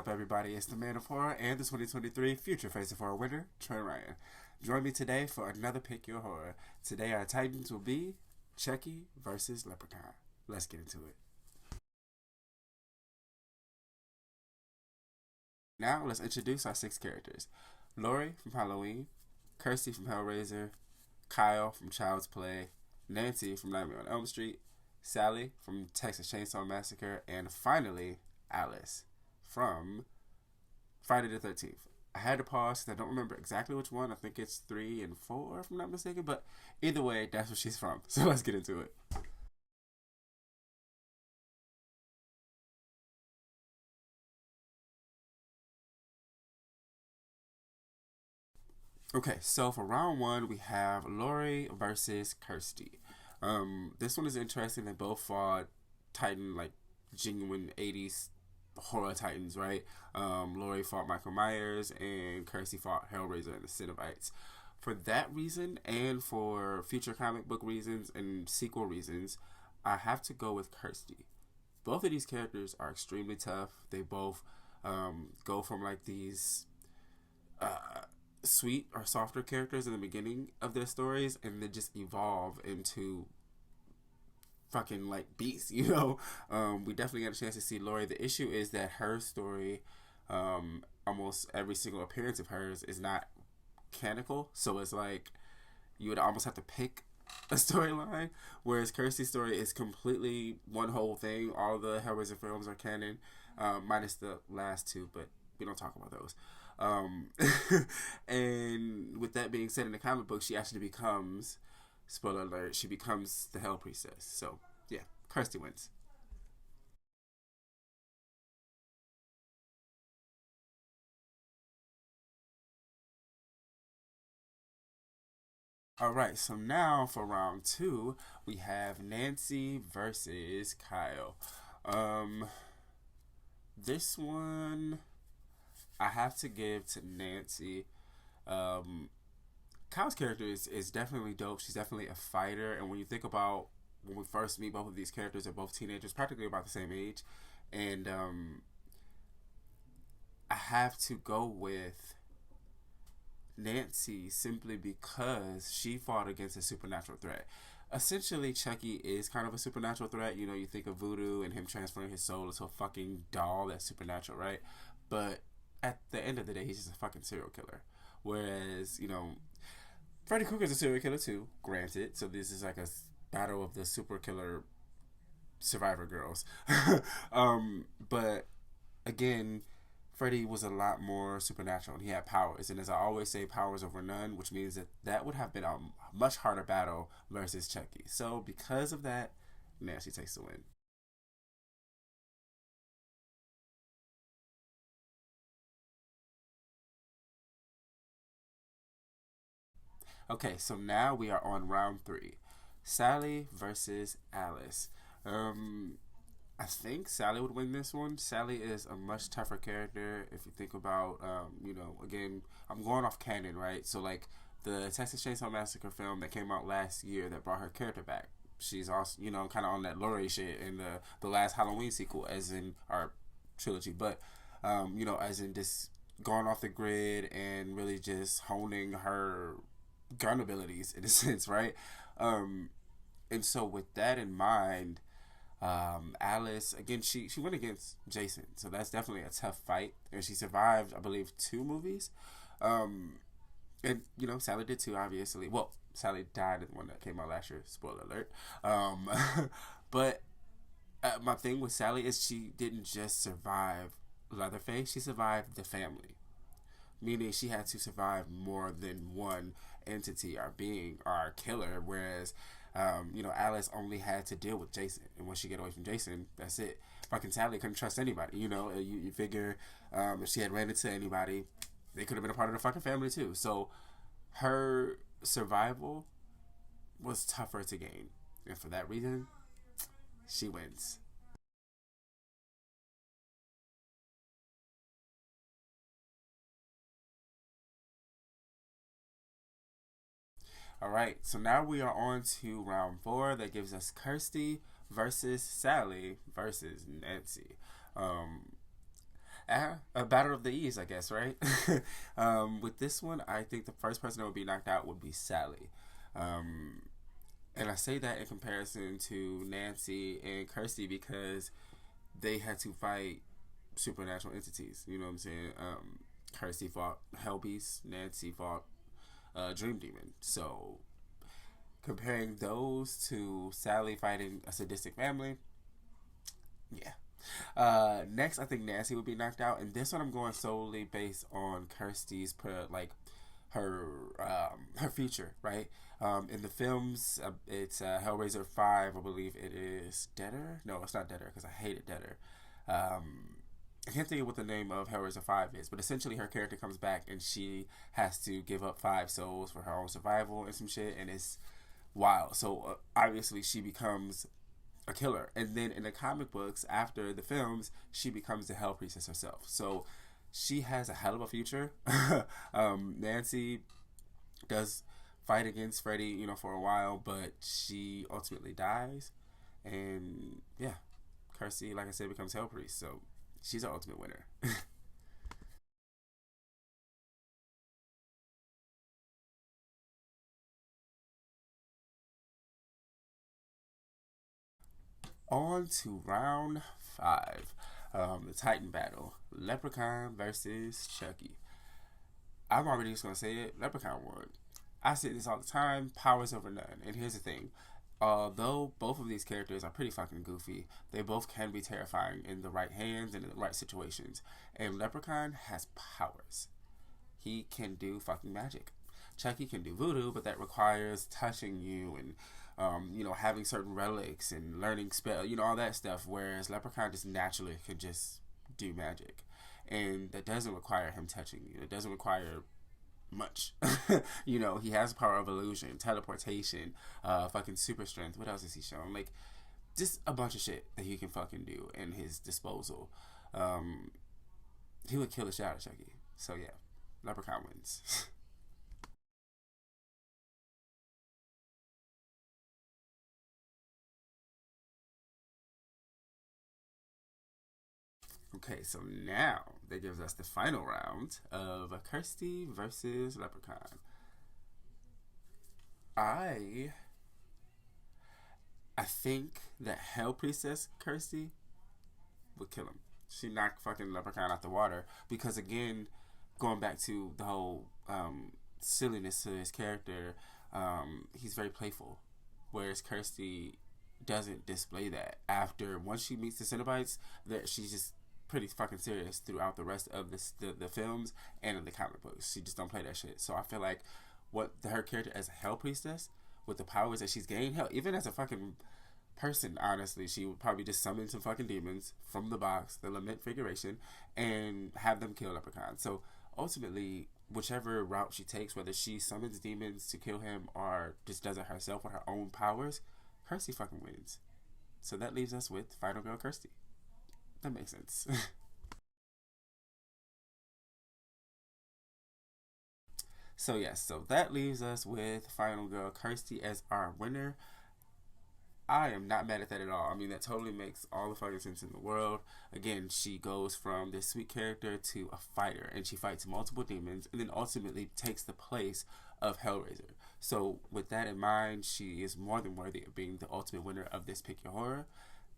up, everybody? It's the Man of Horror and the 2023 Future Face of Horror winner, Trey Ryan. Join me today for another Pick Your Horror. Today, our Titans will be Chucky versus Leprechaun. Let's get into it. Now, let's introduce our six characters. Laurie from Halloween, Kirsty from Hellraiser, Kyle from Child's Play, Nancy from Nightmare on Elm Street, Sally from Texas Chainsaw Massacre, and finally, Alice from Friday the 13th. I had to pause because I don't remember exactly which one. I think it's 3 and 4, if I'm not mistaken. But either way, that's where she's from. So let's get into it. Okay, so for round one, we have Laurie versus Kirsty. This one is interesting. They both fought Titan, like genuine 80s horror titans, right? Laurie fought Michael Myers, and Kirsty fought Hellraiser and the Cenobites. For that reason, and for future comic book reasons and sequel reasons, I have to go with Kirsty. Both of these characters are extremely tough. They both go from like these uh, sweet or softer characters in the beginning of their stories, and then just evolve into fucking like beasts, you know. We definitely got a chance to see Laurie. The issue is that her story, almost every single appearance of hers is not canonical, so it's like you would almost have to pick a storyline, whereas Kirsty's story is completely one whole thing. All the Hellraiser films are canon, minus the last two, but we don't talk about those. Um, and with that being said, in the comic book, she actually becomes, spoiler alert, she becomes the Hell Priestess. So, yeah, Kirsty wins. All right, so now for round two, we have Nancy versus Kyle. Um, this one I have to give to Nancy. Um, Kyle's character is definitely dope. She's definitely a fighter, and when you think about when we first meet both of these characters, they're both teenagers, practically about the same age, and I have to go with Nancy simply because she fought against a supernatural threat. Essentially, Chucky is kind of a supernatural threat. You know, you think of voodoo and him transferring his soul into a fucking doll that's supernatural, right? But at the end of the day, he's just a fucking serial killer. Whereas, you know, Freddy Krueger's a serial killer too, granted. So this is like a battle of the super killer survivor girls. But again, Freddy was a lot more supernatural and he had powers. And as I always say, powers over none, which means that that would have been a much harder battle versus Chucky. So because of that, Nancy takes the win. Okay, so now we are on round three. Sally versus Alice. Um, I think Sally would win this one. Sally is a much tougher character. If you think about, you know, again, I'm going off canon, right? So like the Texas Chainsaw Massacre film that came out last year that brought her character back. She's also, you know, kind of on that Laurie shit in the last Halloween sequel, as in our trilogy. But, you know, as in just going off the grid and really just honing her gun abilities in a sense, right? Um, and so with that in mind, Alice again, she went against Jason, so that's definitely a tough fight, and she survived, I believe, 2 movies. Um, and you know, Sally did too, obviously. Well, Sally died in the one that came out last year. Spoiler alert. Um, but my thing with Sally is she didn't just survive Leatherface; she survived the family, meaning she had to survive more than one entity or being or killer. Whereas, you know, Alice only had to deal with Jason, and once she get away from Jason, that's it. Fucking Sally couldn't trust anybody. You know, you figure if she had ran into anybody, they could have been a part of the fucking family too. So her survival was tougher to gain, and for that reason, she wins. All right, so now we are on to round four. That gives us Kirsty versus Sally versus Nancy. Um, A battle of the Eves, I guess, right? With this one, I think the first person that would be knocked out would be Sally. Um, and I say that in comparison to Nancy and Kirsty because they had to fight supernatural entities. You know what I'm saying? Kirsty fought Hellbeast, Nancy fought Dream Demon. So comparing those to Sally fighting a sadistic family, yeah. Next, I think Nancy would be knocked out, and this one I'm going solely based on Kirsty's her future, right? In the films, it's Hellraiser 5, I believe it is Deader. No, it's not Deader because I hated Deader. I can't think of what the name of Hellraiser 5 is, but essentially her character comes back and she has to give up 5 souls for her own survival and some shit, and it's wild. So obviously she becomes a killer, and then in the comic books after the films she becomes the Hell Priestess herself. So she has a hell of a future. Nancy does fight against Freddy, for a while, but she ultimately dies, and yeah, Kirsty, like I said, becomes Hell Priest. So she's our ultimate winner. On to round 5. The Titan battle. Leprechaun versus Chucky. I'm already just going to say it. Leprechaun won. I say this all the time. Powers over none. And here's the thing. Although both of these characters are pretty fucking goofy, they both can be terrifying in the right hands and in the right situations. And Leprechaun has powers. He can do fucking magic. Chucky can do voodoo, but that requires touching you and having certain relics and learning spell, all that stuff. Whereas Leprechaun just naturally could just do magic, and that doesn't require him touching you. It doesn't require much. He has the power of illusion, teleportation, fucking super strength. What else has he shown? Like, just a bunch of shit that he can fucking do in his disposal. He would kill the shit out of Chucky. So yeah, Leprechaun wins. Okay, so now that gives us the final round of Kirsty versus Leprechaun. I I think that Hell Priestess Kirsty would kill him. She knocked fucking Leprechaun out the water because, again, going back to the whole silliness to his character, he's very playful, whereas Kirsty doesn't display that. After once she meets the Cenobites, that she's just pretty fucking serious throughout the rest of the films and in the comic books. She just don't play that shit. So I feel like her character as a Hell Priestess, with the powers that she's gained, hell, even as a fucking person, honestly, she would probably just summon some fucking demons from the box, the Lament Figuration, and have them kill Leprechaun. So ultimately, whichever route she takes, whether she summons demons to kill him or just does it herself with her own powers, Kirsty fucking wins. So that leaves us with Final Girl Kirsty. That makes sense. So yes, so that leaves us with Final Girl Kirsty as our winner. I am not mad at that at all. I mean, that totally makes all the fucking sense in the world. Again, she goes from this sweet character to a fighter, and she fights multiple demons, and then ultimately takes the place of Hellraiser. So, with that in mind, she is more than worthy of being the ultimate winner of this Pick Your Horror.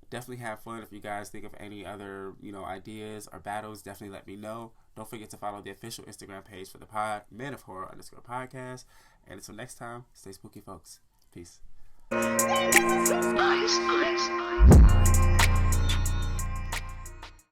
Definitely have fun. If you guys think of any other, ideas or battles, definitely let me know. Don't forget to follow the official Instagram page for the pod, Men of Horror _podcast. And until next time, stay spooky, folks. Peace. Eyes.